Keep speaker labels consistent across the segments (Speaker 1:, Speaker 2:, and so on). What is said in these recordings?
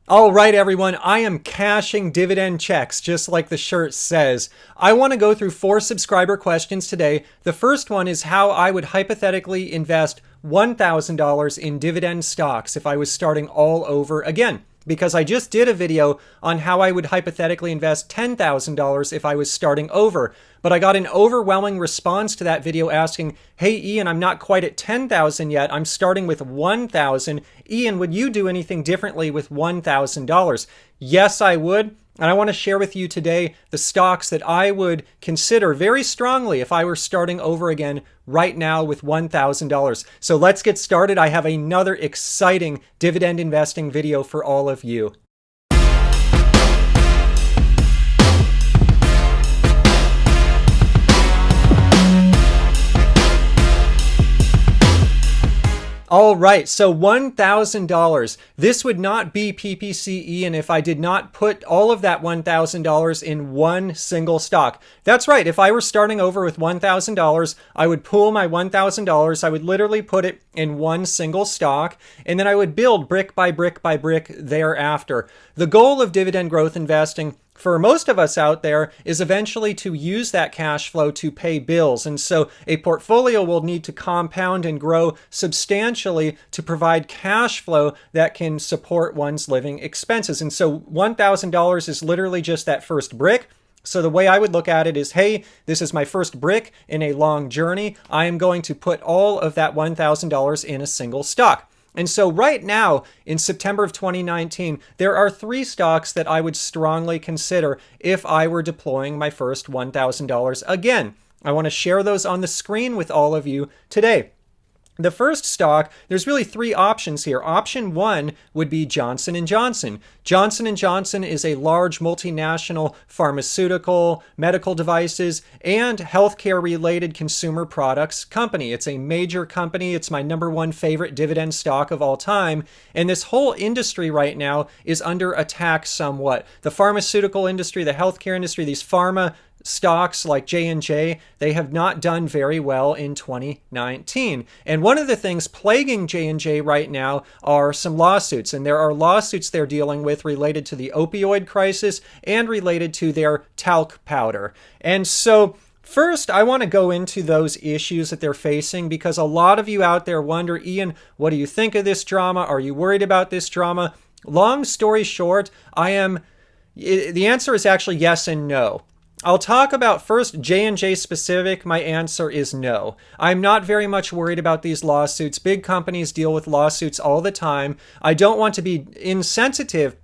Speaker 1: All right, everyone, I am cashing dividend checks, just like the shirt says. I want to go through 4 subscriber questions today. The first one is how I would hypothetically invest $1,000 in dividend stocks if I was starting all over again. Because I just did a video on how I would hypothetically invest $10,000 if I was starting over. But I got an overwhelming response to that video asking, hey Ian, I'm not quite at 10,000 yet. I'm starting with 1,000. Ian, would you do anything differently with $1,000? Yes, I would. And I want to share with you today the stocks that I would consider very strongly if I were starting over again right now with $1,000. So let's get started. I have another exciting dividend investing video for all of you. All right, so $1,000. This would not be PPCE, and if I did not put all of that $1,000 in one single stock. That's right, if I were starting over with $1,000, I would pool my $1,000. I would literally put it in one single stock, and then I would build brick by brick by brick thereafter. The goal of dividend growth investing for most of us out there is eventually to use that cash flow to pay bills. And so a portfolio will need to compound and grow substantially to provide cash flow that can support one's living expenses. And so $1,000 is literally just that first brick. So the way I would look at it is, hey, this is my first brick in a long journey. I am going to put all of that $1,000 in a single stock. And so right now, in September of 2019, there are 3 stocks that I would strongly consider if I were deploying my first $1,000 again. I want to share those on the screen with all of you today. The first stock, there's really 3 options here. Option 1 would be Johnson & Johnson. Johnson & Johnson is a large multinational pharmaceutical, medical devices, and healthcare-related consumer products company. It's a major company. It's my number 1 favorite dividend stock of all time. And this whole industry right now is under attack somewhat. The pharmaceutical industry, the healthcare industry, these pharma stocks like J&J, they have not done very well in 2019. And one of the things plaguing J&J right now are some lawsuits. And there are lawsuits they're dealing with related to the opioid crisis and related to their talc powder. And so first, I want to go into those issues that they're facing because a lot of you out there wonder, Ian, what do you think of this drama? Are you worried about this drama? Long story short, the answer is actually yes and no. I'll talk about first J&J specific. My answer is no. I'm not very much worried about these lawsuits. Big companies deal with lawsuits all the time. I don't want to be insensitive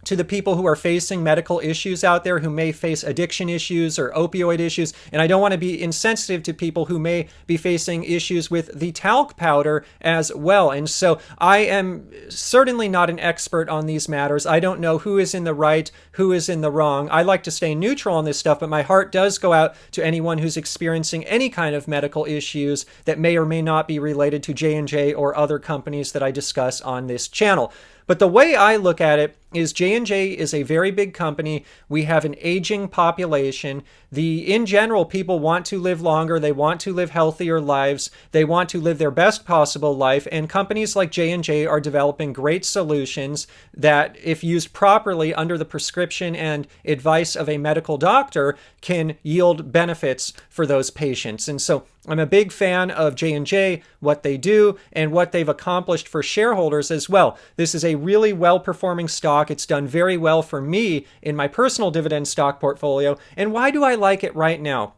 Speaker 1: to the people who are facing medical issues out there who may face addiction issues or opioid issues. And I don't want to be insensitive to people who may be facing issues with the talc powder as well. And so I am certainly not an expert on these matters. I don't know who is in the right, who is in the wrong. I like to stay neutral on this stuff, but my heart does go out to anyone who's experiencing any kind of medical issues that may or may not be related to J&J or other companies that I discuss on this channel. But the way I look at it is J&J is a very big company. We have an aging population. In general, people want to live longer. They want to live healthier lives. They want to live their best possible life. And companies like J&J are developing great solutions that, if used properly under the prescription and advice of a medical doctor, can yield benefits for those patients. And so I'm a big fan of J&J, what they do, and what they've accomplished for shareholders as well. This is a really well-performing stock. It's done very well for me in my personal dividend stock portfolio. And why do I like it right now?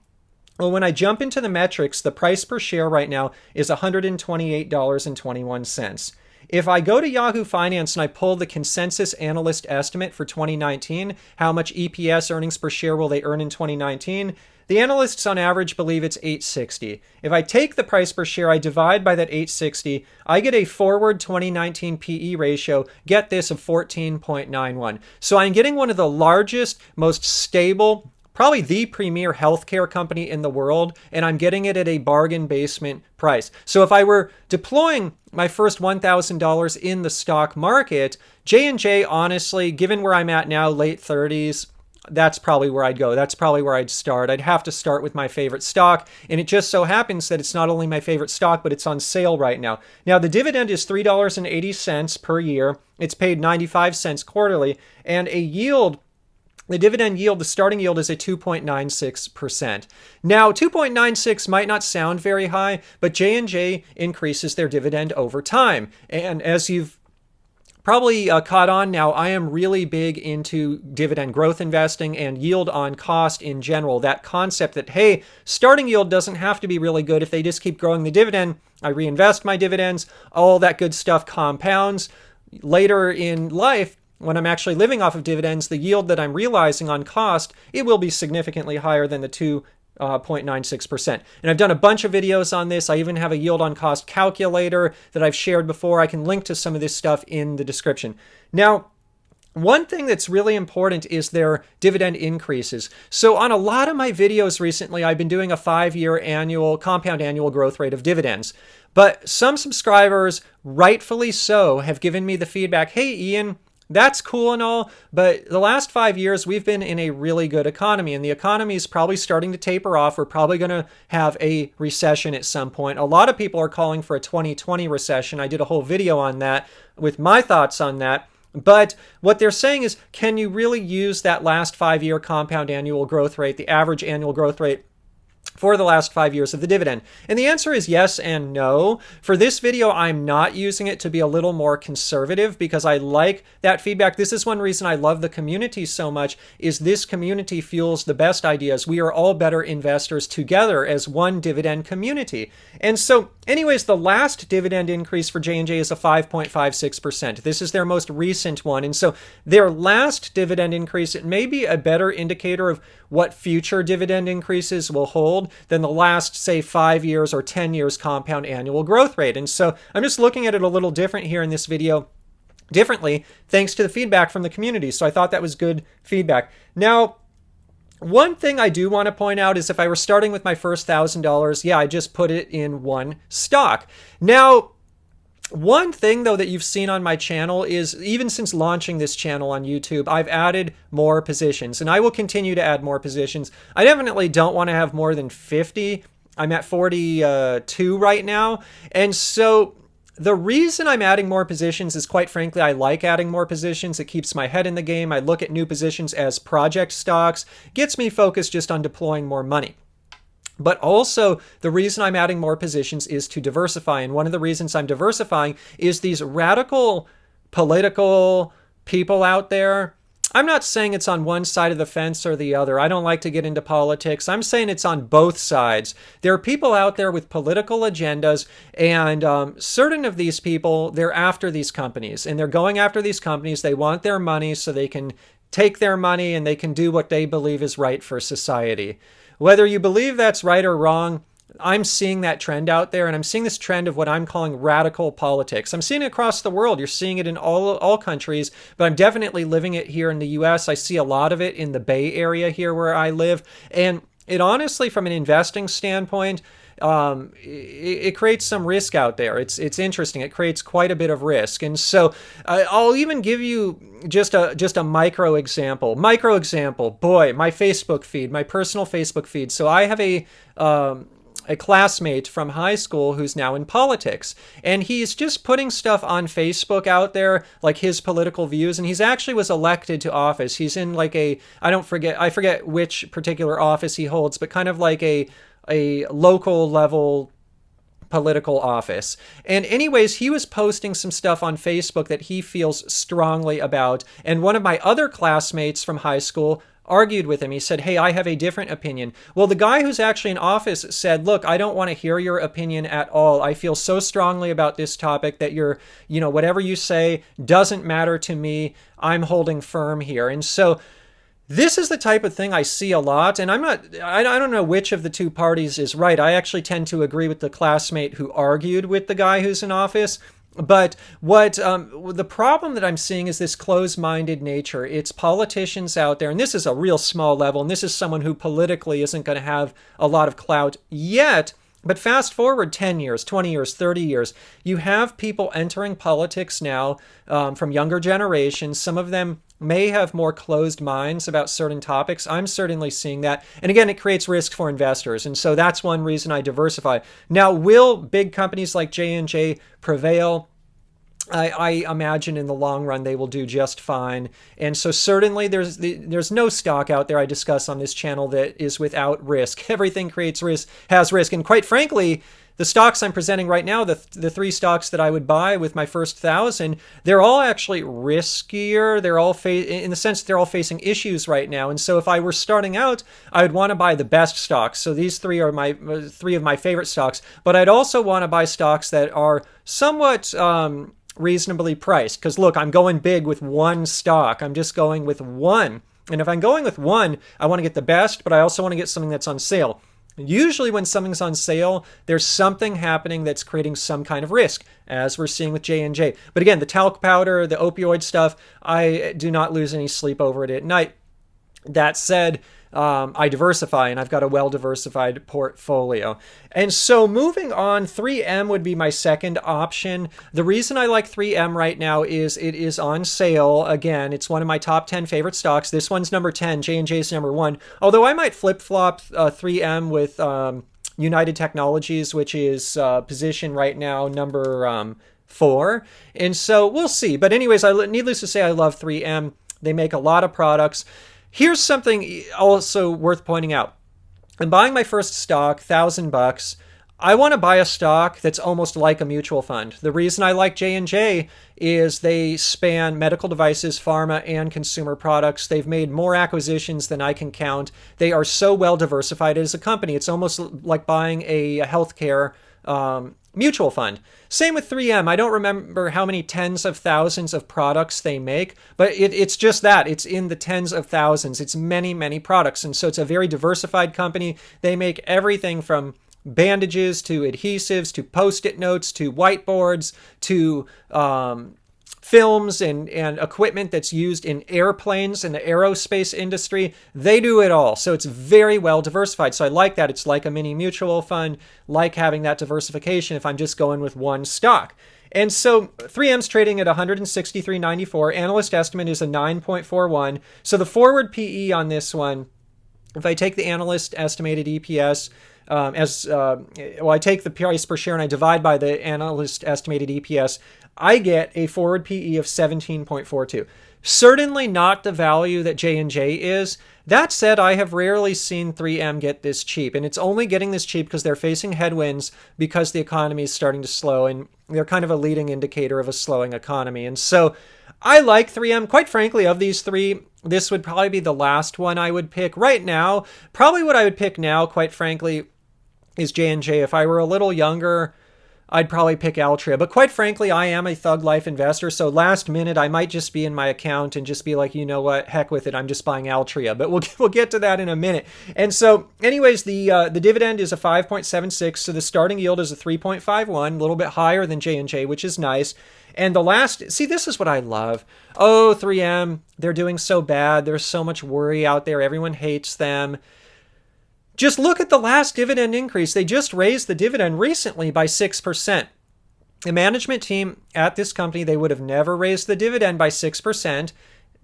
Speaker 1: Well, when I jump into the metrics, the price per share right now is $128.21. If I go to Yahoo Finance and I pull the consensus analyst estimate for 2019, how much EPS, earnings per share, will they earn in 2019? The analysts on average believe it's $8.60. If I take the price per share, I divide by that $8.60, I get a forward 2019 PE ratio, get this, of 14.91. So I'm getting one of the largest, most stable, probably the premier healthcare company in the world, and I'm getting it at a bargain basement price. So if I were deploying my first $1,000 in the stock market, J&J, honestly, given where I'm at now, late 30s, that's probably where I'd go. That's probably where I'd start. I'd have to start with my favorite stock. And it just so happens that it's not only my favorite stock, but it's on sale right now. Now, the dividend is $3.80 per year. It's paid 95 cents quarterly. And a yield, the dividend yield, the starting yield is a 2.96%. Now, 2.96 might not sound very high, but J&J increases their dividend over time. And as you've probably caught on now, I am really big into dividend growth investing and yield on cost in general. That concept that, hey, starting yield doesn't have to be really good. If they just keep growing the dividend, I reinvest my dividends, all that good stuff compounds. Later in life, when I'm actually living off of dividends, the yield that I'm realizing on cost, it will be significantly higher than the 2.96%. And I've done a bunch of videos on this. I even have a yield on cost calculator that I've shared before. I can link to some of this stuff in the description. Now, one thing that's really important is their dividend increases. So on a lot of my videos recently, I've been doing a 5-year annual compound annual growth rate of dividends. But some subscribers, rightfully so, have given me the feedback, hey, Ian, that's cool and all, but the last 5 years, we've been in a really good economy, and the economy is probably starting to taper off. We're probably going to have a recession at some point. A lot of people are calling for a 2020 recession. I did a whole video on that with my thoughts on that. But what they're saying is, can you really use that last 5-year compound annual growth rate, the average annual growth rate, for the last 5 years of the dividend? And the answer is yes and no. For this video, I'm not using it to be a little more conservative because I like that feedback. This is one reason I love the community so much, is this community fuels the best ideas. We are all better investors together as one dividend community. And so anyways, the last dividend increase for J&J is a 5.56%. This is their most recent one. And so their last dividend increase, it may be a better indicator of what future dividend increases will hold than the last, say, 5 years or 10 years compound annual growth rate. And so I'm just looking at it a little different here in this video, differently, thanks to the feedback from the community. So I thought that was good feedback. Now, one thing I do want to point out is if I were starting with my first $1,000, yeah, I just put it in one stock. Now, one thing, though, that you've seen on my channel is, even since launching this channel on YouTube, I've added more positions, and I will continue to add more positions. I definitely don't want to have more than 50. I'm at 42 right now. And so the reason I'm adding more positions is, quite frankly, I like adding more positions. It keeps my head in the game. I look at new positions as project stocks, gets me focused just on deploying more money. But also, the reason I'm adding more positions is to diversify. And one of the reasons I'm diversifying is these radical political people out there. I'm not saying it's on one side of the fence or the other. I don't like to get into politics. I'm saying it's on both sides. There are people out there with political agendas, and certain of these people, they're after these companies. And they're going after these companies. They want their money so they can take their money and they can do what they believe is right for society. Whether you believe that's right or wrong, I'm seeing that trend out there, and I'm seeing this trend of what I'm calling radical politics. I'm seeing it across the world. You're seeing it in all countries, but I'm definitely living it here in the US. I see a lot of it in the Bay Area here where I live, and it honestly, from an investing standpoint, it creates some risk out there. It's interesting. It creates quite a bit of risk. And so I'll even give you just a micro example. Boy, my Facebook feed, my personal Facebook feed. So I have a classmate from high school who's now in politics, and he's just putting stuff on Facebook out there, like his political views, and he's actually was elected to office. He's in like I forget which particular office he holds, but kind of like a local level political office. And anyways, he was posting some stuff on Facebook that he feels strongly about, and one of my other classmates from high school argued with him. He said, hey, I have a different opinion. Well, the guy who's actually in office said, look, I don't want to hear your opinion at all. I feel so strongly about this topic that whatever you say doesn't matter to me. I'm holding firm here. And so this is the type of thing I see a lot, and I don't know which of the two parties is right. I actually tend to agree with the classmate who argued with the guy who's in office. But what the problem that I'm seeing is this closed-minded nature. It's politicians out there, and this is a real small level, and this is someone who politically isn't going to have a lot of clout yet, But fast forward 10 years, 20 years, 30 years, you have people entering politics now from younger generations. Some of them may have more closed minds about certain topics. I'm certainly seeing that. And again, it creates risk for investors. And so that's one reason I diversify. Now, will big companies like J&J prevail? I imagine in the long run they will do just fine. And so certainly there's no stock out there I discuss on this channel that is without risk. Everything creates risk, has risk. And quite frankly, the stocks I'm presenting right now, the three stocks that I would buy with my first 1,000, they're all actually riskier. They're all in the sense that they're all facing issues right now. And so if I were starting out, I would want to buy the best stocks. So these three are my three of my favorite stocks. But I'd also want to buy stocks that are somewhat reasonably priced. Because look, I'm going big with one stock. I'm just going with one. And if I'm going with one, I want to get the best, but I also want to get something that's on sale. Usually when something's on sale, there's something happening that's creating some kind of risk, as we're seeing with J&J. But again, the talc powder, the opioid stuff, I do not lose any sleep over it at night. That said, I diversify, and I've got a well-diversified portfolio. And so moving on, 3M would be my second option. The reason I like 3M right now is it is on sale. Again, it's one of my top 10 favorite stocks. This one's number 10, J&J's number 1. Although I might flip-flop 3M with United Technologies, which is position right now number 4. And so we'll see. But anyways, needless to say, I love 3M. They make a lot of products. Here's something also worth pointing out. I'm buying my first stock, $1,000. I want to buy a stock that's almost like a mutual fund. The reason I like J&J is they span medical devices, pharma, and consumer products. They've made more acquisitions than I can count. They are so well diversified as a company. It's almost like buying a healthcare mutual fund. Same with 3M. I don't remember how many tens of thousands of products they make, but it's just that. It's in the tens of thousands. It's many, many products. And so it's a very diversified company. They make everything from bandages to adhesives to Post-it notes to whiteboards to films and equipment that's used in airplanes in the aerospace industry. They do it all. So it's very well diversified. So I like that. It's like a mini mutual fund, like having that diversification if I'm just going with one stock. And so 3M's trading at 163.94. Analyst estimate is a 9.41. So the forward PE on this one, if I take the analyst estimated EPS, I take the price per share and I divide by the analyst estimated EPS, I get a forward PE of 17.42. Certainly not the value that J&J is. That said, I have rarely seen 3M get this cheap, and it's only getting this cheap because they're facing headwinds because the economy is starting to slow, and they're kind of a leading indicator of a slowing economy. And so I like 3M. Quite frankly, of these three, this would probably be the last one I would pick right now. Probably what I would pick now, quite frankly, is J&J. If I were a little younger, I'd probably pick Altria. But quite frankly, I am a Thug Life investor, so last minute I might just be in my account and just be like, you know what, heck with it, I'm just buying Altria. But we'll get to that in a minute. And so anyways, the dividend is a 5.76, so the starting yield is a 3.51, a little bit higher than J&J, which is nice. And the last, see, this is what I love. Oh, 3M, they're doing so bad. There's so much worry out there. Everyone hates them. Just look at the last dividend increase. They just raised the dividend recently by 6%. The management team at this company, they would have never raised the dividend by 6%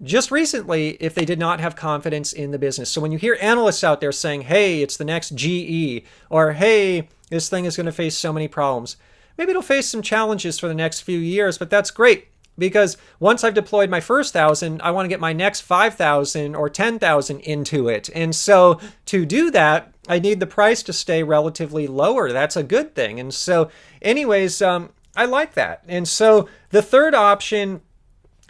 Speaker 1: just recently if they did not have confidence in the business. So when you hear analysts out there saying, hey, it's the next GE, or hey, this thing is going to face so many problems, maybe it'll face some challenges for the next few years, but that's great. Because once I've deployed my first 1,000, I want to get my next 5,000 or 10,000 into it. And so to do that, I need the price to stay relatively lower. That's a good thing. And so anyways, I like that. And so the third option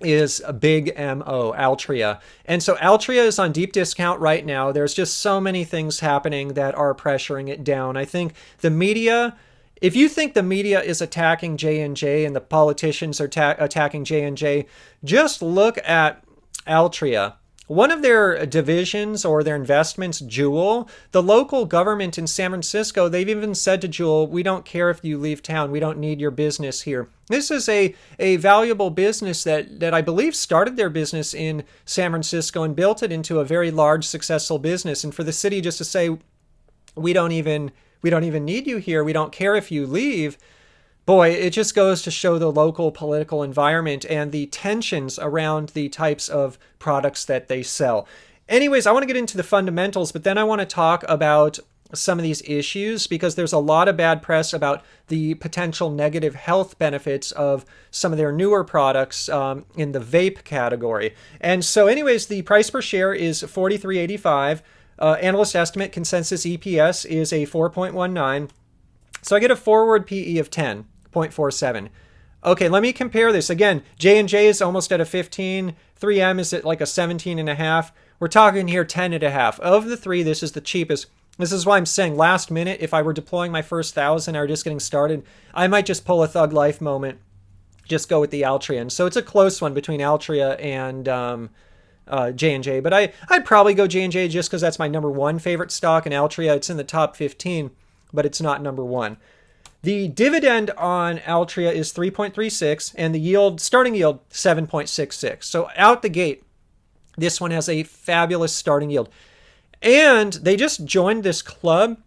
Speaker 1: is a big MO, Altria. And so Altria is on deep discount right now. There's just so many things happening that are pressuring it down. I think the media... If you think the media is attacking J&J and the politicians are attacking J&J, just look at Altria. One of their divisions or their investments, JUUL, the local government in San Francisco, they've even said to JUUL, we don't care if you leave town. We don't need your business here. This is a valuable business that I believe started their business in San Francisco and built it into a very large, successful business. And for the city just to say, we don't even We don't even need you here. We don't care if you leave. Boy, it just goes to show the local political environment and the tensions around the types of products that they sell. Anyways, I want to get into the fundamentals, but then I want to talk about some of these issues because there's a lot of bad press about the potential negative health benefits of some of their newer products in the vape category. And so anyways, the price per share is $43.85. Analyst estimate consensus EPS is a 4.19. So I get a forward PE of 10.47. Okay, let me compare this. Again, J&J is almost at a 15. 3M is at like a 17.5. We're talking here 10.5. Of the three, this is the cheapest. This is why I'm saying last minute, if I were deploying my first 1,000 or just getting started, I might just pull a Thug Life moment, just go with the Altria. And so it's a close one between Altria and J&J. But I'd probably go J&J just because that's my number one favorite stock. And Altria, it's in the top 15, but it's not number one. The dividend on Altria is 3.36 and the yield, starting yield, 7.66. So out the gate, this one has a fabulous starting yield. And they just joined this club.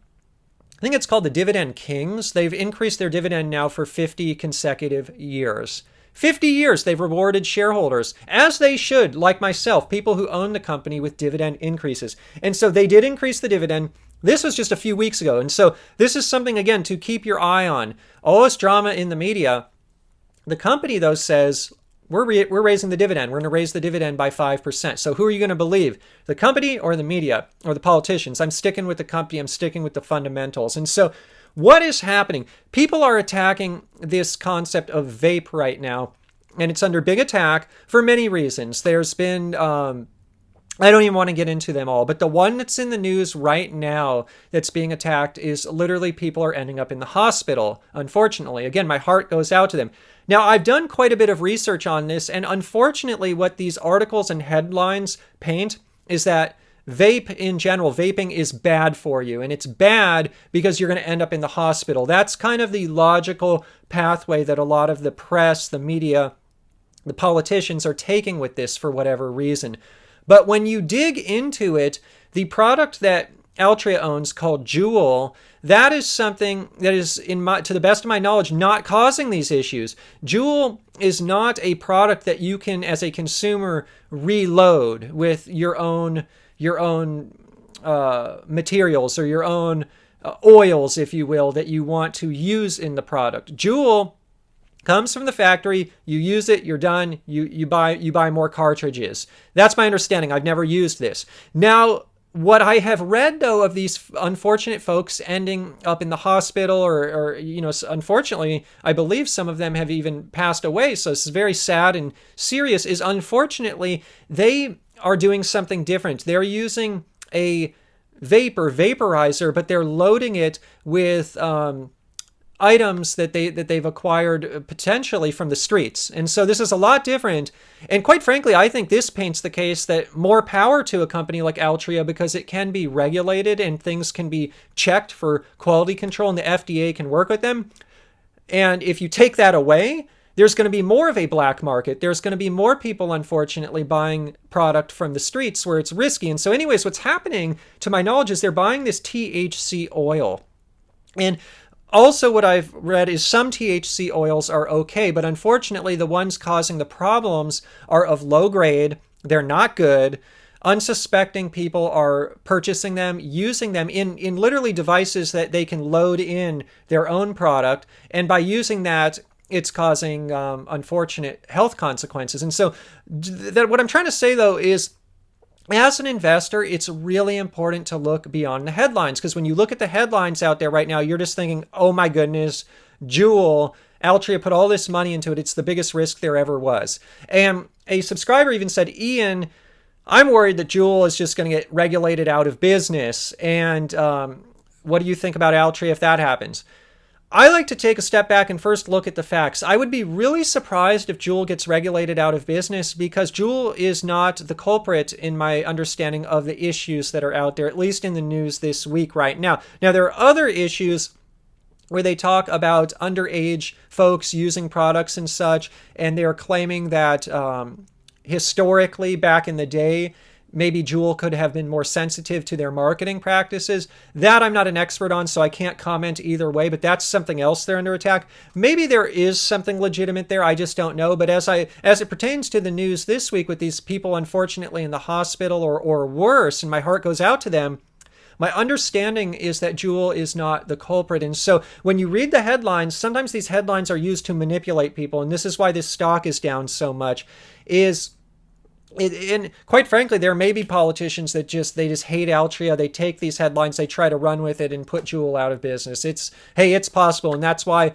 Speaker 1: I think it's called the Dividend Kings. They've increased their dividend now for 50 consecutive years. 50 years they've rewarded shareholders, as they should, like myself, people who own the company with dividend increases. And so they did increase the dividend. This was just a few weeks ago. And so this is something, again, to keep your eye on. All this drama in the media. The company, though, says, we're raising the dividend. We're going to raise the dividend by 5%. So who are you going to believe? The company or the media or the politicians? I'm sticking with the company. I'm sticking with the fundamentals. And so what is happening? People are attacking this concept of vape right now, and it's under big attack for many reasons. There's been, I don't even want to get into them all, but the one that's in the news right now that's being attacked is literally people are ending up in the hospital, unfortunately. Again, my heart goes out to them. Now, I've done quite a bit of research on this, and unfortunately, what these articles and headlines paint is that vape in general, vaping is bad for you, and it's bad because you're going to end up in the hospital. That's kind of the logical pathway that a lot of the press, the media, the politicians are taking with this for whatever reason. But when you dig into it, the product that Altria owns called JUUL, that is something that is, to the best of my knowledge, not causing these issues. JUUL is not a product that you can, as a consumer, reload with your own materials or your own oils, if you will, that you want to use in the product. JUUL comes from the factory, you use it, you're done, you buy more cartridges. That's my understanding. I've never used this. Now, what I have read, though, of these unfortunate folks ending up in the hospital or unfortunately, I believe some of them have even passed away. So this is very sad and serious, is unfortunately, they are doing something different. They're using a vape or vaporizer, but they're loading it with items that they've acquired potentially from the streets. And so this is a lot different. And quite frankly, I think this paints the case that more power to a company like Altria because it can be regulated and things can be checked for quality control and the FDA can work with them. And if you take that away, there's going to be more of a black market. There's going to be more people, unfortunately, buying product from the streets where it's risky. And so anyways, what's happening, to my knowledge, is they're buying this THC oil. And also, what I've read is some THC oils are okay, but unfortunately, the ones causing the problems are of low grade. They're not good. Unsuspecting people are purchasing them, using them in literally devices that they can load in their own product. And by using that, it's causing unfortunate health consequences. And so what I'm trying to say, though, is as an investor, it's really important to look beyond the headlines, because when you look at the headlines out there right now, you're just thinking, oh my goodness, JUUL, Altria put all this money into it. It's the biggest risk there ever was. And a subscriber even said, Ian, I'm worried that JUUL is just going to get regulated out of business. And what do you think about Altria if that happens? I like to take a step back and first look at the facts. I would be really surprised if JUUL gets regulated out of business because JUUL is not the culprit in my understanding of the issues that are out there, at least in the news this week right now. Now, there are other issues where they talk about underage folks using products and such, and they're claiming that historically, back in the day, maybe JUUL could have been more sensitive to their marketing practices. That I'm not an expert on, so I can't comment either way, but that's something else they're under attack. Maybe there is something legitimate there, I just don't know. But as it pertains to the news this week with these people unfortunately in the hospital or worse, and my heart goes out to them, my understanding is that JUUL is not the culprit. And so when you read the headlines, sometimes these headlines are used to manipulate people, and this is why this stock is down so much, and quite frankly, there may be politicians that just hate Altria. They take these headlines, they try to run with it and put JUUL out of business. It's possible. And that's why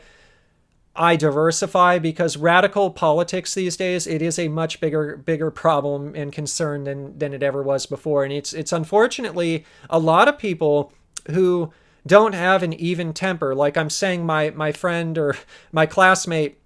Speaker 1: I diversify, because radical politics these days, it is a much bigger problem and concern than it ever was before. And it's unfortunately a lot of people who don't have an even temper. Like I'm saying, my friend or my classmate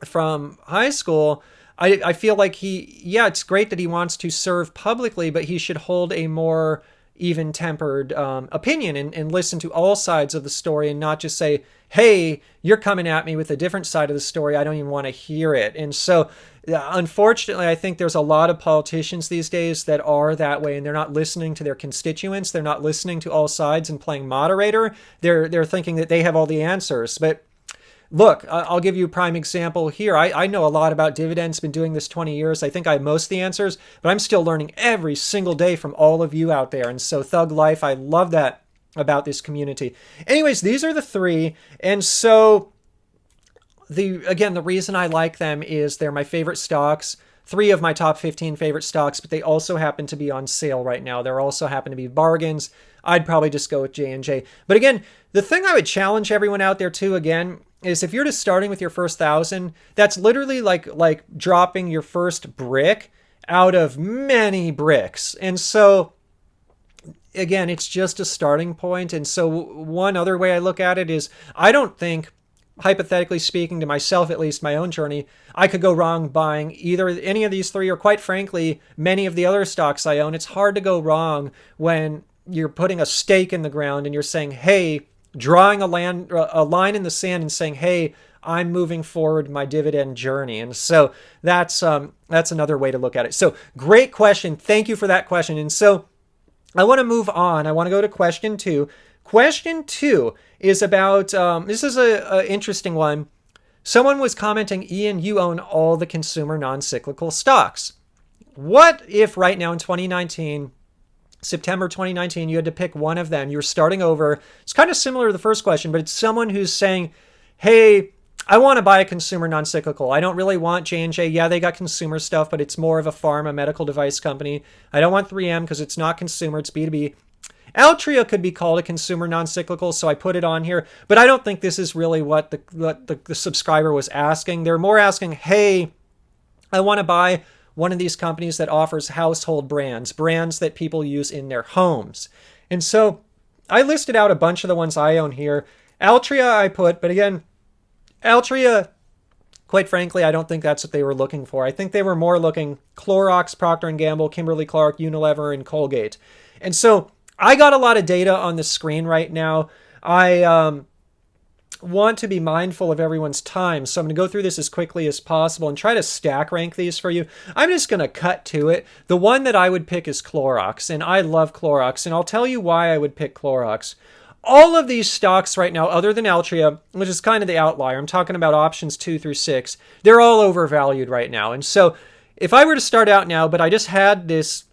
Speaker 1: from high school, I feel like it's great that he wants to serve publicly, but he should hold a more even-tempered opinion and listen to all sides of the story and not just say, hey, you're coming at me with a different side of the story. I don't even want to hear it. And so, unfortunately, I think there's a lot of politicians these days that are that way, and they're not listening to their constituents. They're not listening to all sides and playing moderator. They're thinking that they have all the answers. But look, I'll give you a prime example here. I know a lot about dividends, been doing this 20 years. I think I have most of the answers, but I'm still learning every single day from all of you out there. And so Thug Life, I love that about this community. Anyways, these are the three. And so the reason I like them is they're my favorite stocks. 3 of my top 15 favorite stocks, but they also happen to be on sale right now. There also happen to be bargains. I'd probably just go with J&J. But again, the thing I would challenge everyone out there too, again, is if you're just starting with your first 1,000, that's literally like dropping your first brick out of many bricks. And so again, it's just a starting point. And so one other way I look at it is I don't think, hypothetically speaking, to myself, at least my own journey, I could go wrong buying either any of these 3 or quite frankly, many of the other stocks I own. It's hard to go wrong when you're putting a stake in the ground and you're saying, hey, drawing a line in the sand and saying, hey, I'm moving forward my dividend journey. And so that's another way to look at it. So great question. Thank you for that question. And so I want to move on. I want to go to question 2. Question 2 is about, this is an interesting one. Someone was commenting, Ian, you own all the consumer non-cyclical stocks. What if right now in 2019, September 2019, you had to pick one of them? You're starting over. It's kind of similar to the first question, but it's someone who's saying, hey, I want to buy a consumer non-cyclical. I don't really want J&J. Yeah, they got consumer stuff, but it's more of a pharma medical device company. I don't want 3M because it's not consumer, it's B2B. Altria could be called a consumer non-cyclical, so I put it on here. But I don't think this is really what the subscriber was asking. They're more asking, hey, I want to buy one of these companies that offers household brands that people use in their homes. And so I listed out a bunch of the ones I own here. Altria I put, but again, Altria, quite frankly, I don't think that's what they were looking for. I think they were more looking Clorox, Procter Gamble, Kimberly-Clark, Unilever, and Colgate. And so I got a lot of data on the screen right now. I want to be mindful of everyone's time, so I'm going to go through this as quickly as possible and try to stack rank these for you. I'm just going to cut to it. The one that I would pick is Clorox, and I love Clorox, and I'll tell you why I would pick Clorox. All of these stocks right now, other than Altria, which is kind of the outlier, I'm talking about options 2 through 6, they're all overvalued right now. And so if I were to start out now, but I just had this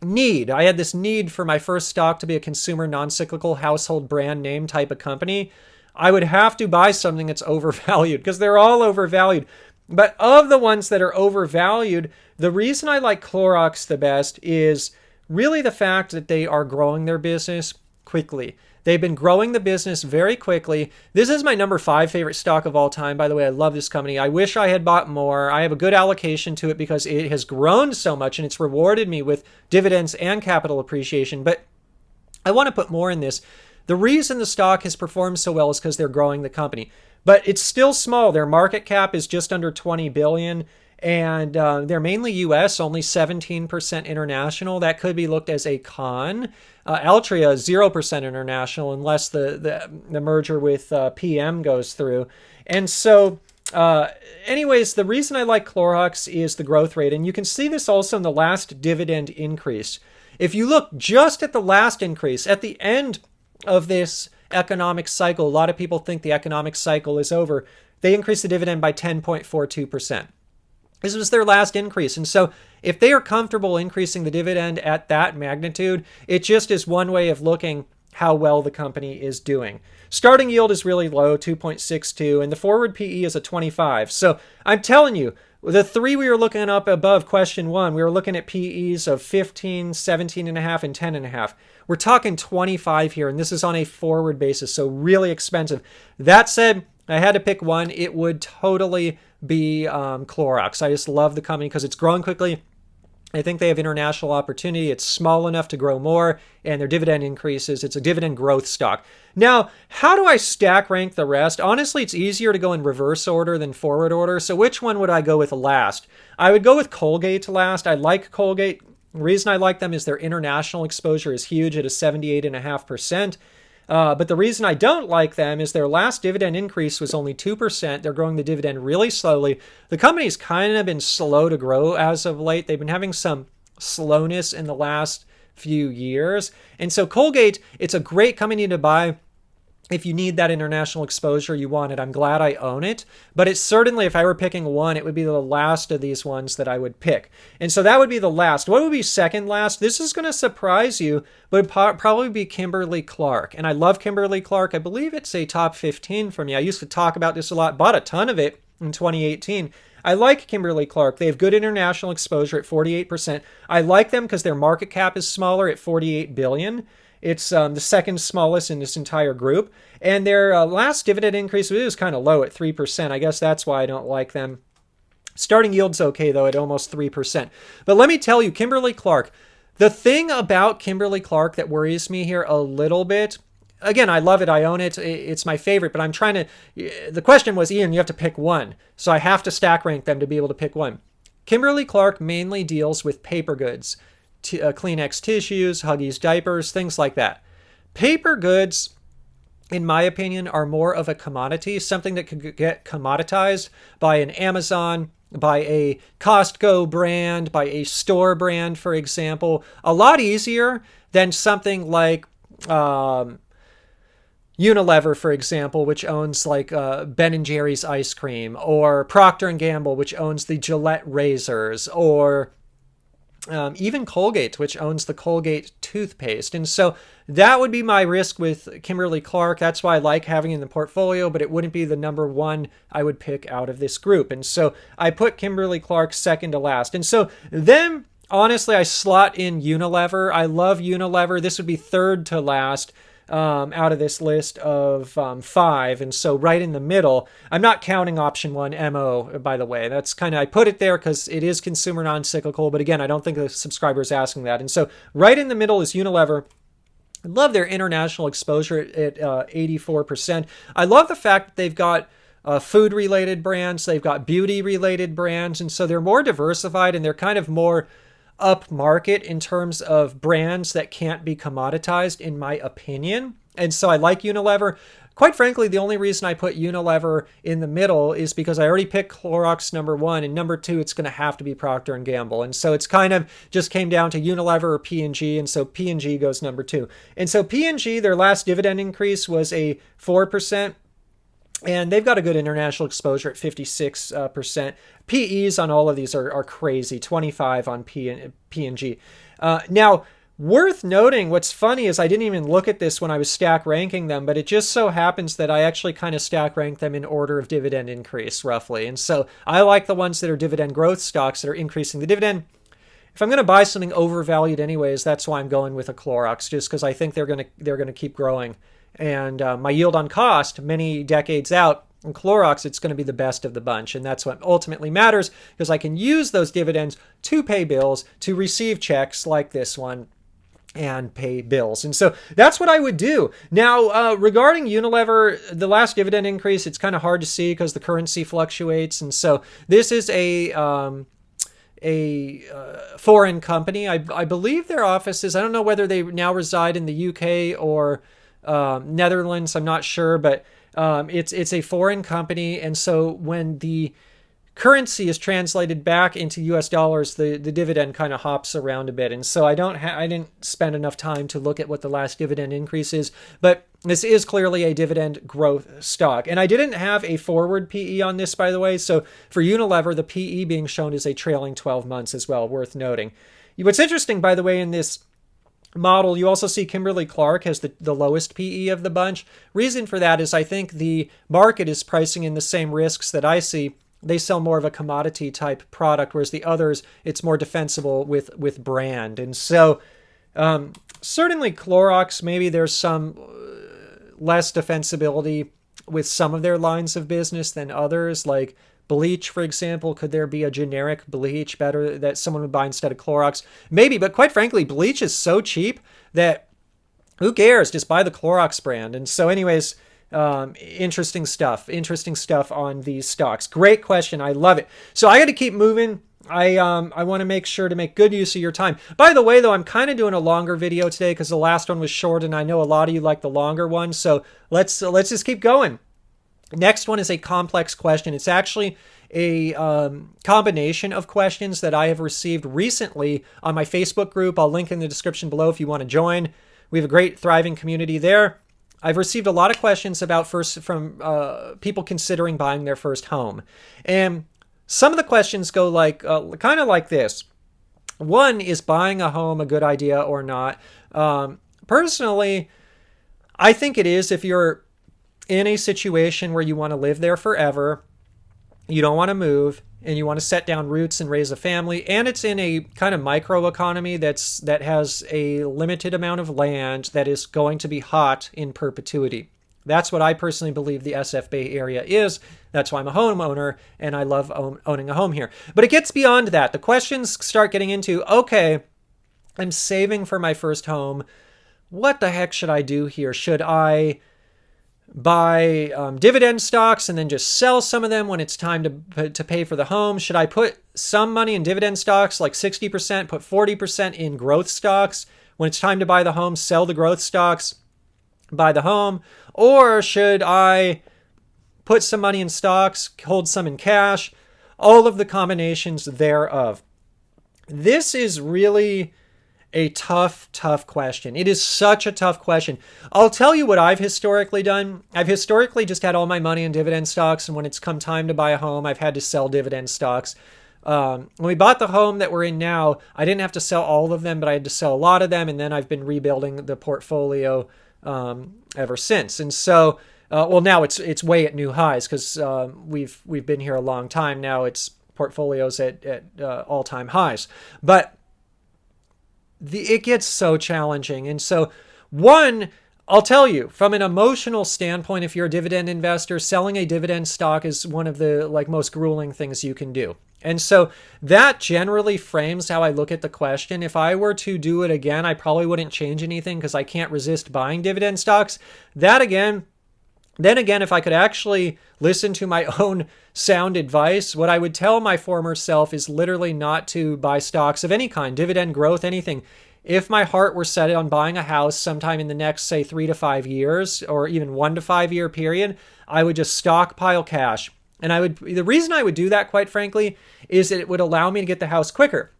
Speaker 1: need, for my first stock to be a consumer non-cyclical household brand name type of company, I would have to buy something that's overvalued because they're all overvalued. But of the ones that are overvalued, the reason I like Clorox the best is really the fact that they are growing their business quickly. They've been growing the business very quickly. This is my number 5 favorite stock of all time. By the way, I love this company. I wish I had bought more. I have a good allocation to it because it has grown so much and it's rewarded me with dividends and capital appreciation. But I want to put more in this. The reason the stock has performed so well is because they're growing the company. But it's still small. Their market cap is just under $20 billion. And they're mainly U.S., only 17% international. That could be looked as a con. Altria, 0% international unless the merger with PM goes through. And so Anyways, the reason I like Clorox is the growth rate. And you can see this also in the last dividend increase. If you look just at the last increase, at the end of this economic cycle, a lot of people think the economic cycle is over. They increased the dividend by 10.42%. This was their last increase. And so if they are comfortable increasing the dividend at that magnitude, it just is one way of looking how well the company is doing. Starting yield is really low, 2.62, and the forward PE is a 25. So I'm telling you, the three we were looking up above question one, we were looking at PEs of 15, 17.5, and 10.5. We're talking 25 here, and this is on a forward basis, so really expensive. That said, I had to pick one. It would totally be Clorox. I just love the company because it's growing quickly. I think they have international opportunity. It's small enough to grow more, and their dividend increases. It's a dividend growth stock. Now, how do I stack rank the rest? Honestly, it's easier to go in reverse order than forward order. So which one would I go with last? I would go with Colgate last. I like Colgate. The reason I like them is their international exposure is huge at a 78.5%. But the reason I don't like them is their last dividend increase was only 2%. They're growing the dividend really slowly. The company's kind of been slow to grow as of late. They've been having some slowness in the last few years. And so Colgate, it's a great company to buy. If you need that international exposure, you want it. I'm glad I own it. But it's certainly, if I were picking one, it would be the last of these ones that I would pick. And so that would be the last. What would be second last? This is going to surprise you, but it'd probably be Kimberly-Clark. And I love Kimberly-Clark. I believe it's a top 15 for me. I used to talk about this a lot, bought a ton of it in 2018. I like Kimberly-Clark. They have good international exposure at 48%. I like them because their market cap is smaller at $48 billion. It's the second smallest in this entire group. And their last dividend increase was kind of low at 3%. I guess that's why I don't like them. Starting yield's okay, though, at almost 3%. But let me tell you, Kimberly-Clark, the thing about Kimberly-Clark that worries me here a little bit, again, I love it. I own it. It's my favorite. But I'm trying to, the question was, Ian, you have to pick one. So I have to stack rank them to be able to pick one. Kimberly-Clark mainly deals with paper goods. Kleenex tissues, Huggies diapers, things like that. Paper goods, in my opinion, are more of a commodity, something that could get commoditized by an Amazon, by a Costco brand, by a store brand, for example. A lot easier than something like Unilever, for example, which owns like Ben & Jerry's ice cream, or Procter Gamble, which owns the Gillette razors, or even Colgate, which owns the Colgate toothpaste. And so that would be my risk with Kimberly-Clark. That's why I like having it in the portfolio, but it wouldn't be the number one I would pick out of this group. And so I put Kimberly-Clark second to last. And so then, honestly, I slot in Unilever. I love Unilever. This would be third to last out of this list of 5. And so right in the middle, I'm not counting option 1, MO, by the way. That's kind of, I put it there because it is consumer non-cyclical. But again, I don't think the subscriber is asking that. And so right in the middle is Unilever. I love their international exposure at 84%. I love the fact that they've got food-related brands. They've got beauty-related brands. And so they're more diversified and they're kind of more upmarket in terms of brands that can't be commoditized, in my opinion. And so I like Unilever. Quite frankly, the only reason I put Unilever in the middle is because I already picked Clorox number 1, and number 2, it's going to have to be Procter Gamble. And so it's kind of just came down to Unilever or P&G, and so P&G goes number 2. And so P&G, their last dividend increase was a 4%. And they've got a good international exposure at 56%. PEs on all of these are crazy, 25 on P&G. Now, worth noting, what's funny is I didn't even look at this when I was stack ranking them, but it just so happens that I actually kind of stack rank them in order of dividend increase, roughly. And so I like the ones that are dividend growth stocks that are increasing the dividend. If I'm going to buy something overvalued anyways, that's why I'm going with a Clorox, just because I think they're going to keep growing. And my yield on cost, many decades out, in Clorox, it's going to be the best of the bunch. And that's what ultimately matters, because I can use those dividends to pay bills, to receive checks like this one, and pay bills. And so that's what I would do. Now, regarding Unilever, the last dividend increase, it's kind of hard to see because the currency fluctuates. And so this is a foreign company. I believe their offices, I don't know whether they now reside in the UK or Netherlands, I'm not sure, but It's a foreign company, and so when the currency is translated back into US dollars, the dividend kind of hops around a bit. And so I didn't spend enough time to look at what the last dividend increase is, but this is clearly a dividend growth stock. And I didn't have a forward PE on this, by the way. So for Unilever, the PE being shown is a trailing 12 months as well, worth noting. What's interesting, by the way, in this model, you also see Kimberly-Clark has the lowest PE of the bunch. Reason for that is I think the market is pricing in the same risks that I see. They sell more of a commodity type product, whereas the others, it's more defensible with brand. And so certainly Clorox, maybe there's some less defensibility with some of their lines of business than others, like bleach, for example. Could there be a generic bleach better that someone would buy instead of Clorox? Maybe, but quite frankly, bleach is so cheap that who cares? Just buy the Clorox brand. And so anyways, interesting stuff on these stocks. Great question. I love it. So I got to keep moving. I want to make sure to make good use of your time. By the way, though, I'm kind of doing a longer video today because the last one was short, and I know a lot of you like the longer one. So let's just keep going. Next one is a complex question. It's actually a combination of questions that I have received recently on my Facebook group. I'll link in the description below if you want to join. We have a great, thriving community there. I've received a lot of questions about from people considering buying their first home. And some of the questions go like kind of like this. One, is buying a home a good idea or not? Personally, I think it is if you're in a situation where you want to live there forever, you don't want to move, and you want to set down roots and raise a family, and it's in a kind of micro economy that has a limited amount of land that is going to be hot in perpetuity. That's what I personally believe the SF Bay Area is. That's why I'm a homeowner, and I love owning a home here. But it gets beyond that. The questions start getting into, okay, I'm saving for my first home. What the heck should I do here? Should I buy dividend stocks and then just sell some of them when it's time to pay for the home? Should I put some money in dividend stocks, like 60%, put 40% in growth stocks? When it's time to buy the home, sell the growth stocks, buy the home? Or should I put some money in stocks, hold some in cash? All of the combinations thereof. This is really a tough question. It is such a tough question. I'll tell you what I've historically done. I've historically just had all my money in dividend stocks, and when it's come time to buy a home, I've had to sell dividend stocks. When we bought the home that we're in now, I didn't have to sell all of them, but I had to sell a lot of them, and then I've been rebuilding the portfolio ever since. And so, well, now it's way at new highs because we've been here a long time now. It's portfolios at all-time highs, but it gets so challenging. And so one, I'll tell you, from an emotional standpoint, if you're a dividend investor, selling a dividend stock is one of the most grueling things you can do. And so that generally frames how I look at the question. If I were to do it again, I probably wouldn't change anything because I can't resist buying dividend stocks. Then again, if I could actually listen to my own sound advice, what I would tell my former self is literally not to buy stocks of any kind, dividend growth, anything. If my heart were set on buying a house sometime in the next, say, 3 to 5 years, or even 1 to 5 year period, I would just stockpile cash. And the reason I would do that, quite frankly, is that it would allow me to get the house quicker.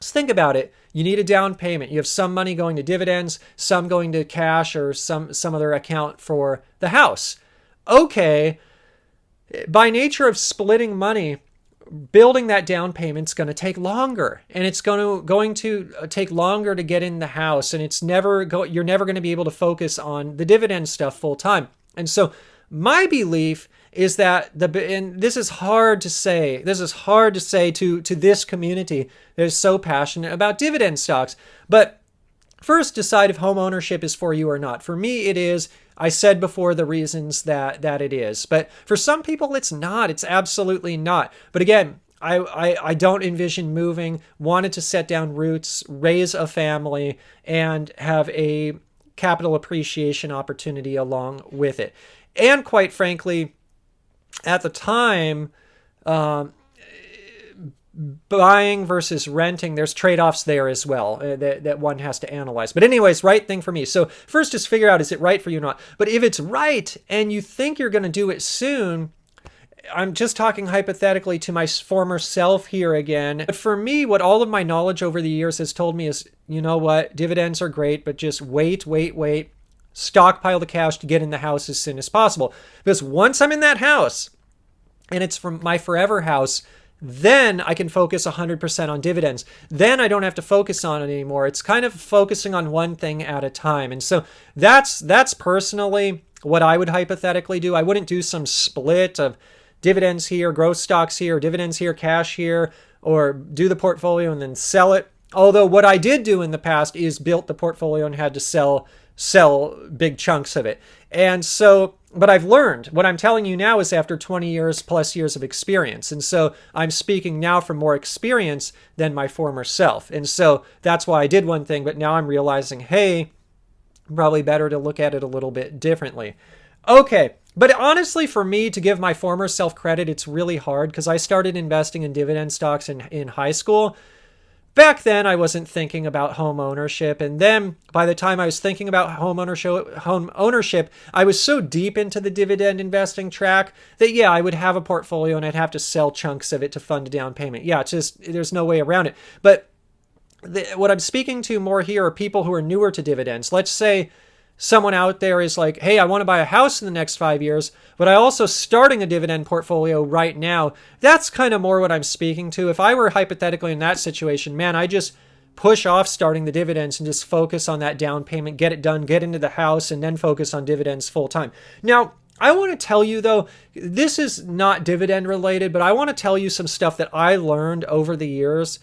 Speaker 1: Just think about it. You need a down payment. You have some money going to dividends, some going to cash, or some other account for the house. Okay, by nature of splitting money, building that down payment's going to take longer, and it's going to take longer to get in the house, and you're never going to be able to focus on the dividend stuff full time. And so my belief is that and this is hard to say. This is hard to say to this community that is so passionate about dividend stocks. But first, decide if home ownership is for you or not. For me, it is. I said before the reasons that it is. But for some people, it's not. It's absolutely not. But again, I don't envision moving, wanted to set down roots, raise a family, and have a capital appreciation opportunity along with it. And quite frankly, at the time, buying versus renting, there's trade-offs there as well that one has to analyze. But anyways, right thing for me. So first, just figure out, is it right for you or not? But if it's right and you think you're going to do it soon, I'm just talking hypothetically to my former self here again. But for me, what all of my knowledge over the years has told me is, you know what, dividends are great, but just wait. Stockpile the cash to get in the house as soon as possible. Because once I'm in that house, and it's from my forever house, then I can focus 100% on dividends. Then I don't have to focus on it anymore. It's kind of focusing on one thing at a time. And so that's personally what I would hypothetically do. I wouldn't do some split of dividends here, growth stocks here, dividends here, cash here, or do the portfolio and then sell it. Although what I did do in the past is built the portfolio and had to sell big chunks of it. And so, but I've learned, what I'm telling you now is after 20 years plus years of experience. And so I'm speaking now from more experience than my former self. And so that's why I did one thing, but now I'm realizing, hey, probably better to look at it a little bit differently. Okay. But honestly, for me to give my former self credit, it's really hard because I started investing in dividend stocks in high school. Back then, I wasn't thinking about home ownership. And then by the time I was thinking about home ownership, I was so deep into the dividend investing track that, yeah, I would have a portfolio and I'd have to sell chunks of it to fund a down payment. Yeah, it's just, there's no way around it. But what I'm speaking to more here are people who are newer to dividends. Let's say someone out there is like, hey, I want to buy a house in the next 5 years, but I also starting a dividend portfolio right now. That's kind of more what I'm speaking to. If I were hypothetically in that situation, man, I just push off starting the dividends and just focus on that down payment, get it done, get into the house, and then focus on dividends full time. Now, I want to tell you though, this is not dividend related, but I want to tell you some stuff that I learned over the years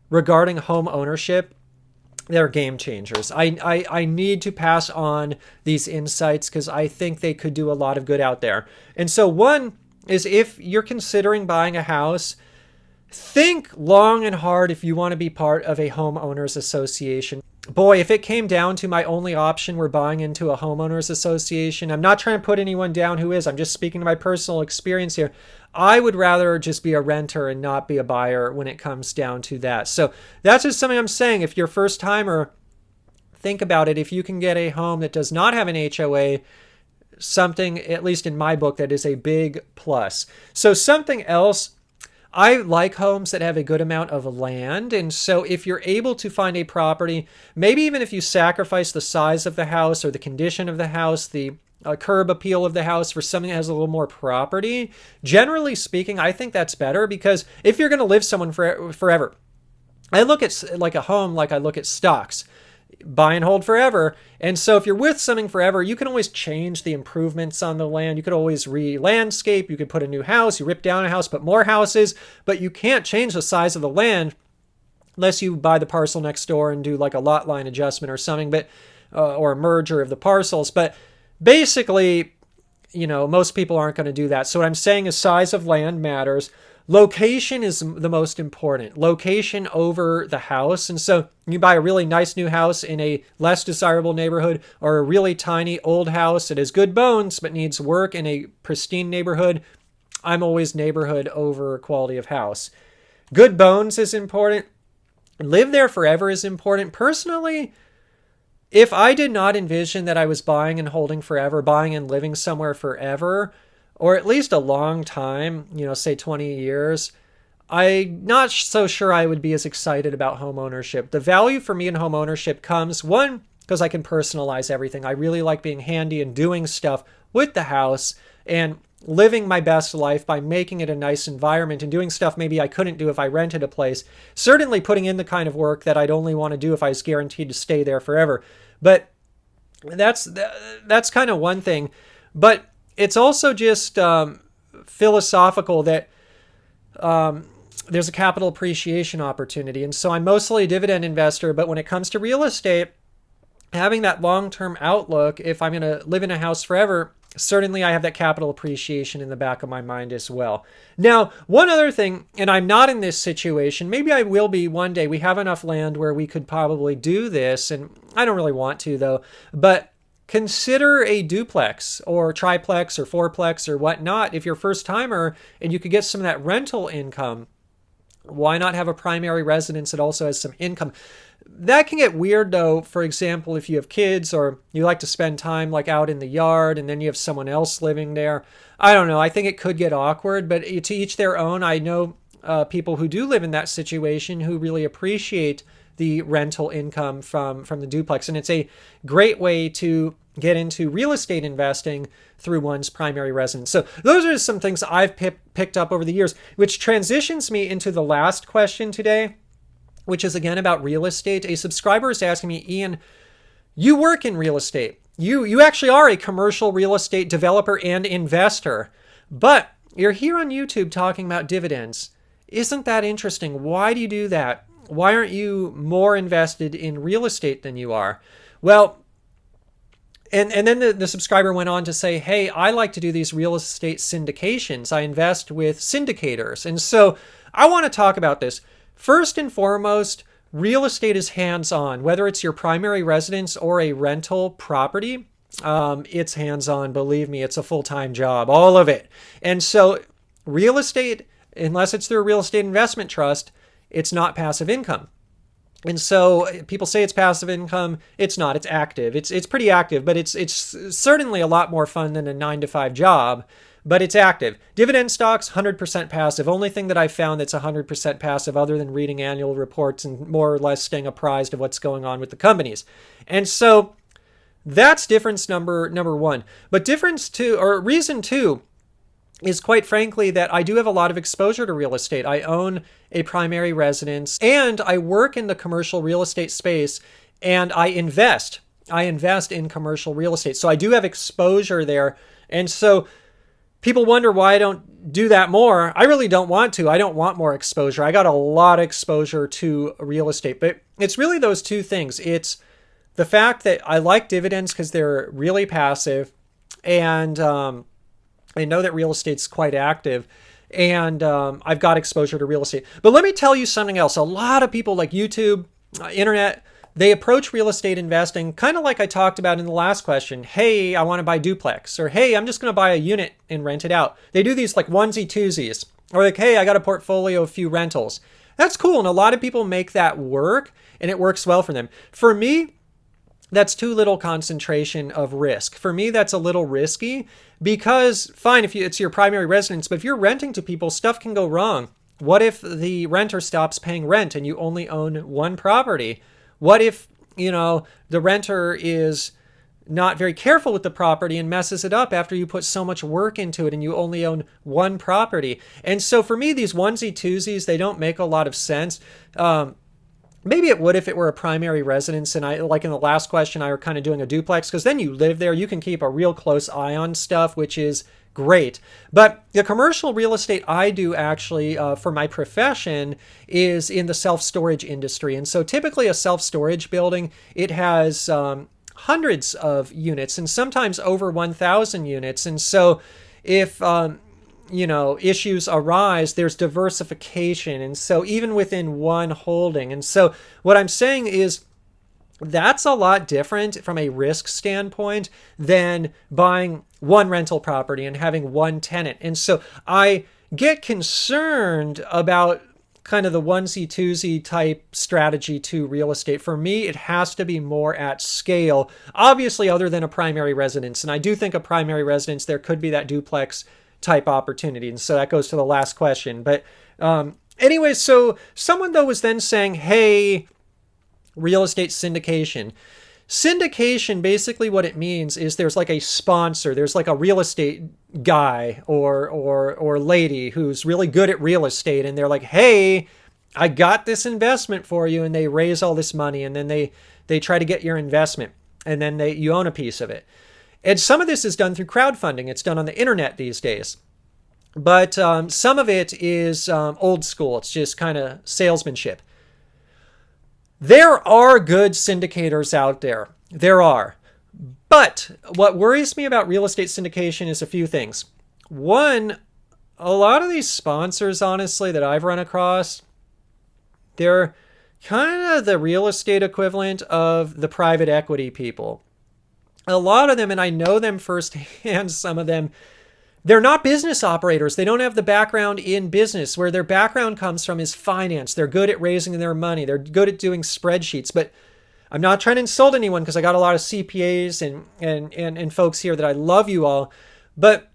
Speaker 1: regarding home ownership. They're game changers. I need to pass on these insights because I think they could do a lot of good out there. And so one is, if you're considering buying a house, think long and hard if you want to be part of a homeowners association. Boy, if it came down to my only option were buying into a homeowners association, I'm not trying to put anyone down who is, I'm just speaking to my personal experience here. I would rather just be a renter and not be a buyer when it comes down to that. So that's just something I'm saying. If you're a first timer, think about it. If you can get a home that does not have an HOA, something, at least in my book, that is a big plus. So something else, I like homes that have a good amount of land. And so if you're able to find a property, maybe even if you sacrifice the size of the house or the condition of the house, the curb appeal of the house for something that has a little more property, generally speaking, I think that's better, because if you're going to live someone forever, I look at like a home like I look at stocks. Buy and hold forever. And so if you're with something forever, you can always change the improvements on the land. You could always re-landscape. You could put a new house. You rip down a house, put more houses, but you can't change the size of the land unless you buy the parcel next door and do like a lot line adjustment or something, but or a merger of the parcels. But basically, you know, most people aren't going to do that. So what I'm saying is size of land matters. Location is the most important. Location over the house. And so you buy a really nice new house in a less desirable neighborhood, or a really tiny old house that has good bones but needs work in a pristine neighborhood. I'm always neighborhood over quality of house. Good bones is important. Live there forever is important. Personally, if I did not envision that I was buying and holding forever, buying and living somewhere forever, or at least a long time, you know, say 20 years, I'm not so sure I would be as excited about home ownership. The value for me in home ownership comes, one, because I can personalize everything. I really like being handy and doing stuff with the house and living my best life by making it a nice environment and doing stuff maybe I couldn't do if I rented a place. Certainly putting in the kind of work that I'd only want to do if I was guaranteed to stay there forever. But that's kind of one thing. But it's also just philosophical that there's a capital appreciation opportunity. And so I'm mostly a dividend investor, but when it comes to real estate, having that long-term outlook, if I'm going to live in a house forever, certainly I have that capital appreciation in the back of my mind as well. Now, one other thing, and I'm not in this situation, maybe I will be one day. We have enough land where we could probably do this, and I don't really want to though, but consider a duplex or triplex or fourplex or whatnot if you're a first timer and you could get some of that rental income. Why not have a primary residence that also has some income? That can get weird though. For example, if you have kids or you like to spend time like out in the yard and then you have someone else living there. I don't know. I think it could get awkward, but to each their own. I know people who do live in that situation who really appreciate the rental income from the duplex. And it's a great way to get into real estate investing through one's primary residence. So those are some things I've picked up over the years, which transitions me into the last question today, which is again about real estate. A subscriber is asking me, Ian, you work in real estate. You actually are a commercial real estate developer and investor, but you're here on YouTube talking about dividends. Isn't that interesting? Why do you do that? Why aren't you more invested in real estate than you are? Well, and then the subscriber went on to say, hey, I like to do these real estate syndications. I invest with syndicators. And so I want to talk about this. First and foremost, real estate is hands-on. Whether it's your primary residence or a rental property, it's hands-on. Believe me, it's a full-time job, all of it. And so real estate, unless it's through a real estate investment trust, it's not passive income. And so people say it's passive income. It's not. It's active. It's pretty active, but it's certainly a lot more fun than a 9-to-5 job, but it's active. Dividend stocks, 100% passive. Only thing that I've found that's 100% passive other than reading annual reports and more or less staying apprised of what's going on with the companies. And so that's difference number one. But difference two, or reason two, is quite frankly that I do have a lot of exposure to real estate. I own a primary residence and I work in the commercial real estate space and I invest in commercial real estate. So I do have exposure there. And so people wonder why I don't do that more. I really don't want to. I don't want more exposure. I got a lot of exposure to real estate, but it's really those two things. It's the fact that I like dividends because they're really passive, and I know that real estate's quite active, and I've got exposure to real estate. But let me tell you something else. A lot of people like YouTube, internet, they approach real estate investing kind of like I talked about in the last question. Hey, I want to buy duplex, or hey, I'm just going to buy a unit and rent it out. They do these like onesie twosies, or like, hey, I got a portfolio of few rentals. That's cool, and a lot of people make that work, and it works well for them. For me, that's too little concentration of risk. For me, that's a little risky because, fine, if it's your primary residence, but if you're renting to people, stuff can go wrong. What if the renter stops paying rent and you only own one property? What if, the renter is not very careful with the property and messes it up after you put so much work into it and you only own one property? And so for me, these onesie twosies, they don't make a lot of sense. Maybe it would if it were a primary residence, and I, like in the last question, I were kind of doing a duplex, because then you live there, you can keep a real close eye on stuff, which is great. But the commercial real estate I do actually for my profession is in the self-storage industry. And so typically a self-storage building, it has hundreds of units and sometimes over 1,000 units. And so if issues arise, there's diversification. And so even within one holding. And so what I'm saying is that's a lot different from a risk standpoint than buying one rental property and having one tenant. And so I get concerned about kind of the onesie twosie type strategy to real estate. For me, it has to be more at scale, obviously other than a primary residence. And I do think a primary residence, there could be that duplex type opportunity. And so that goes to the last question. But anyway, so someone though was then saying, hey, real estate syndication. Syndication, basically what it means is there's like a sponsor, there's like a real estate guy or lady who's really good at real estate, and they're like, hey, I got this investment for you, and they raise all this money, and then they try to get your investment, and then you own a piece of it. And some of this is done through crowdfunding. It's done on the internet these days. But some of it is old school. It's just kind of salesmanship. There are good syndicators out there. There are. But what worries me about real estate syndication is a few things. One, a lot of these sponsors, honestly, that I've run across, they're kind of the real estate equivalent of the private equity people. A lot of them, and I know them firsthand, some of them, they're not business operators. They don't have the background in business. Where their background comes from is finance. They're good at raising their money. They're good at doing spreadsheets. But I'm not trying to insult anyone because I got a lot of CPAs and folks here that I love you all. But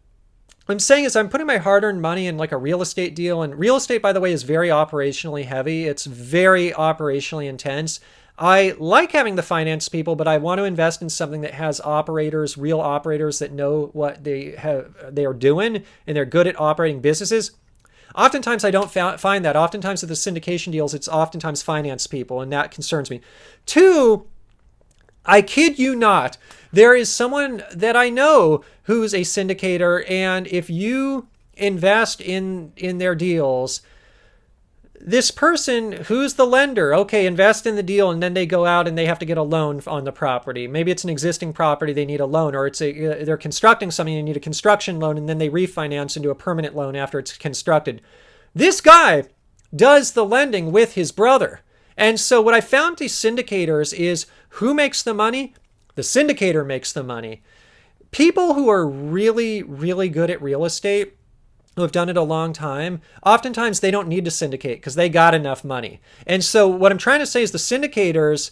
Speaker 1: I'm saying is I'm putting my hard-earned money in like a real estate deal. And real estate, by the way, is very operationally heavy. It's very operationally intense. I like having the finance people, but I want to invest in something that has operators, real operators that know what they are doing and they're good at operating businesses. Oftentimes I don't find that. Oftentimes with the syndication deals, it's oftentimes finance people, and that concerns me. Two, I kid you not, there is someone that I know who's a syndicator, and if you invest in their deals, this person who's the lender, okay, invest in the deal, and then they go out and they have to get a loan on the property. Maybe it's an existing property, they need a loan, or they're constructing something, they need a construction loan, and then they refinance into a permanent loan after it's constructed. This guy does the lending with his brother. And so what I found these syndicators is who makes the money? The syndicator makes the money. People who are really, really good at real estate, who have done it a long time, oftentimes they don't need to syndicate because they got enough money. And so what I'm trying to say is the syndicators,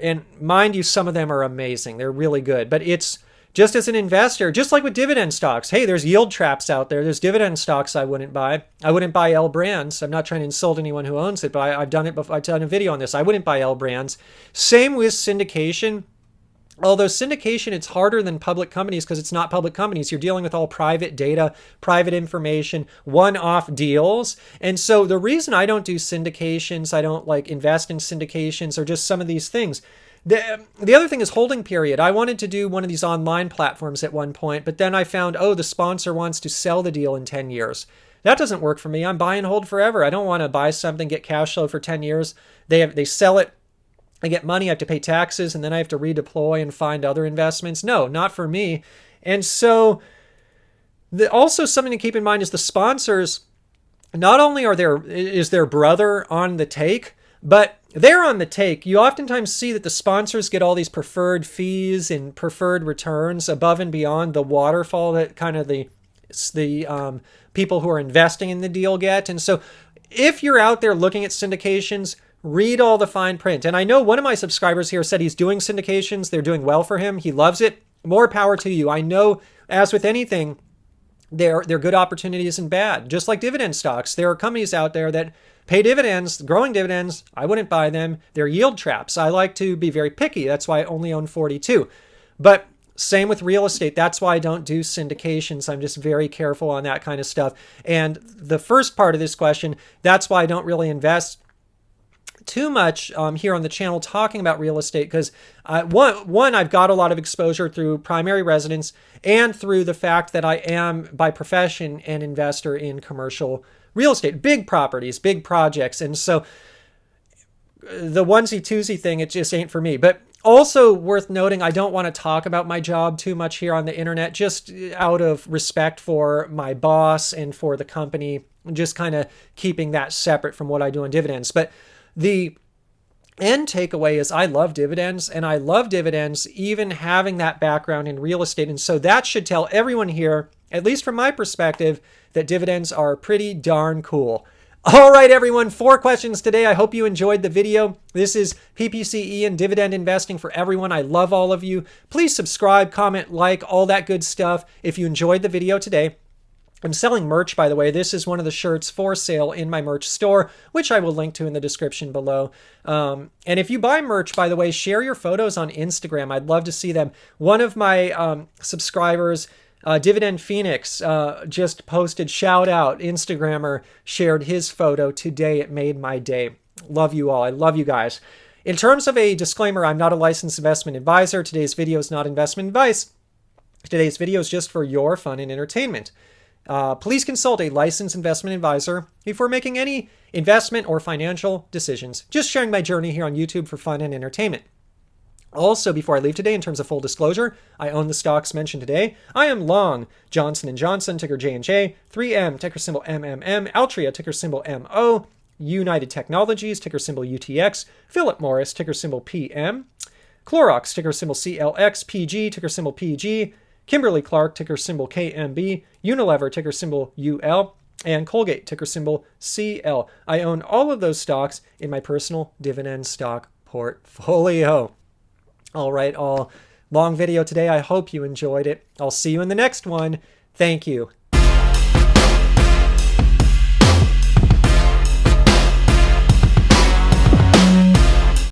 Speaker 1: and mind you, some of them are amazing. They're really good. But it's just as an investor, just like with dividend stocks. Hey, there's yield traps out there. There's dividend stocks I wouldn't buy. I wouldn't buy L Brands. I'm not trying to insult anyone who owns it, but I've done it before. I've done a video on this. I wouldn't buy L Brands. Same with syndication. Although syndication, it's harder than public companies because it's not public companies. You're dealing with all private data, private information, one-off deals. And so the reason I don't do syndications, I don't like invest in syndications or just some of these things. The other thing is holding period. I wanted to do one of these online platforms at one point, but then I found, the sponsor wants to sell the deal in 10 years. That doesn't work for me. I'm buy and hold forever. I don't want to buy something, get cash flow for 10 years. They sell it. I get money, I have to pay taxes, and then I have to redeploy and find other investments. No, not for me. And so also something to keep in mind is the sponsors, not only is their brother on the take, but they're on the take. You oftentimes see that the sponsors get all these preferred fees and preferred returns above and beyond the waterfall that kind of the people who are investing in the deal get. And so if you're out there looking at syndications, read all the fine print. And I know one of my subscribers here said he's doing syndications. They're doing well for him. He loves it. More power to you. I know, as with anything, there are good opportunities and bad. Just like dividend stocks, there are companies out there that pay dividends, growing dividends. I wouldn't buy them. They're yield traps. I like to be very picky. That's why I only own 42. But same with real estate. That's why I don't do syndications. I'm just very careful on that kind of stuff. And the first part of this question, that's why I don't really invest too much here on the channel talking about real estate because one, I've got a lot of exposure through primary residence and through the fact that I am by profession an investor in commercial real estate, big properties, big projects. And so the onesie twosie thing, it just ain't for me. But also worth noting, I don't want to talk about my job too much here on the internet, just out of respect for my boss and for the company, just kind of keeping that separate from what I do on dividends. But the end takeaway is I love dividends, and I love dividends even having that background in real estate. And so that should tell everyone here, at least from my perspective, that dividends are pretty darn cool. All right, everyone, 4 questions today. I hope you enjoyed the video. This is PPCE and dividend investing for everyone. I love all of you. Please subscribe, comment, like, all that good stuff if you enjoyed the video today. I'm selling merch, by the way. This is one of the shirts for sale in my merch store, which I will link to in the description below. And if you buy merch, by the way, share your photos on Instagram. I'd love to see them. One of my subscribers, Dividend Phoenix, just posted, shout out, Instagrammer shared his photo today. It made my day. Love you all. I love you guys. In terms of a disclaimer, I'm not a licensed investment advisor. Today's video is not investment advice. Today's video is just for your fun and entertainment. Please consult a licensed investment advisor before making any investment or financial decisions. Just sharing my journey here on YouTube for fun and entertainment. Also, before I leave today, in terms of full disclosure, I own the stocks mentioned today. I am long Johnson & Johnson, ticker J&J, 3M, ticker symbol MMM, Altria, ticker symbol MO, United Technologies, ticker symbol UTX, Philip Morris, ticker symbol PM, Clorox, ticker symbol CLX, PG, ticker symbol PG, Kimberly-Clark, ticker symbol KMB, Unilever, ticker symbol UL, and Colgate, ticker symbol CL. I own all of those stocks in my personal dividend stock portfolio. All right, all long video today. I hope you enjoyed it. I'll see you in the next one. Thank you.